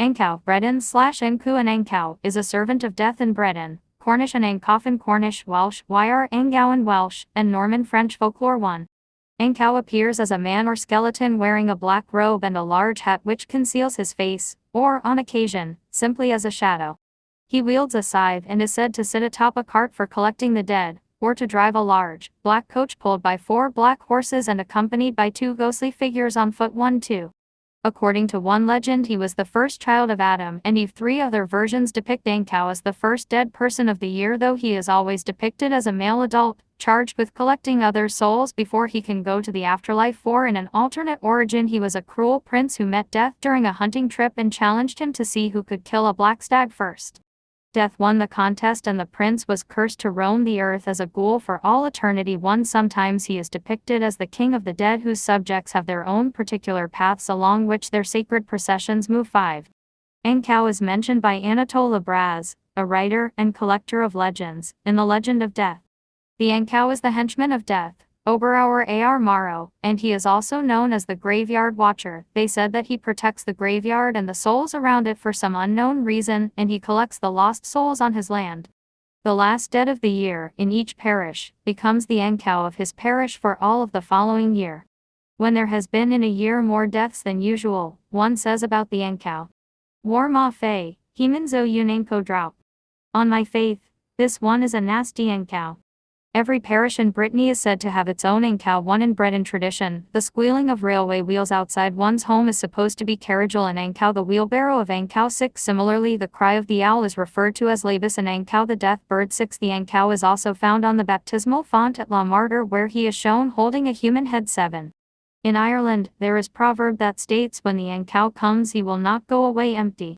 Ankou, Breton/Ankou and Ankou, is a servant of death in Breton, Cornish and Angcoffin Cornish, Welsh, Wyr, Angowan Welsh, and Norman French folklore 1. Ankou appears as a man or skeleton wearing a black robe and a large hat which conceals his face, or, on occasion, simply as a shadow. He wields a scythe and is said to sit atop a cart for collecting the dead, or to drive a large, black coach pulled by 4 black horses and accompanied by 2 ghostly figures on foot 1-2. According to one legend, he was the first child of Adam and Eve. 3 other versions depict Ankou as the first dead person of the year, though he is always depicted as a male adult, charged with collecting other souls before he can go to the afterlife. 4 In an alternate origin, he was a cruel prince who met Death during a hunting trip and challenged him to see who could kill a black stag first. Death won the contest and the prince was cursed to roam the earth as a ghoul for all eternity. 1 Sometimes he is depicted as the king of the dead whose subjects have their own particular paths along which their sacred processions move. 5. Ankou is mentioned by Anatole Lebras, a writer and collector of legends, in the Legend of Death. The Ankou is the henchman of Death, Oberauer Ar Maro, and he is also known as the Graveyard Watcher. They said that he protects the graveyard and the souls around it for some unknown reason, and he collects the lost souls on his land. The last dead of the year, in each parish, becomes the Ankou of his parish for all of the following year. When there has been in a year more deaths than usual, one says about the Ankou, War ma fei, heminzo unanko drop. On my faith, this one is a nasty Ankou. Every parish in Brittany is said to have its own Ankou. 1 In Breton tradition, the squealing of railway wheels outside one's home is supposed to be Carrigal and Ankou, the wheelbarrow of Ankou. 6 Similarly, the cry of the owl is referred to as Labus and Ankou, the death bird. 6 The Ankou is also found on the baptismal font at La Martyr, where he is shown holding a human head. 7. In Ireland, there is a proverb that states when the Ankou comes he will not go away empty.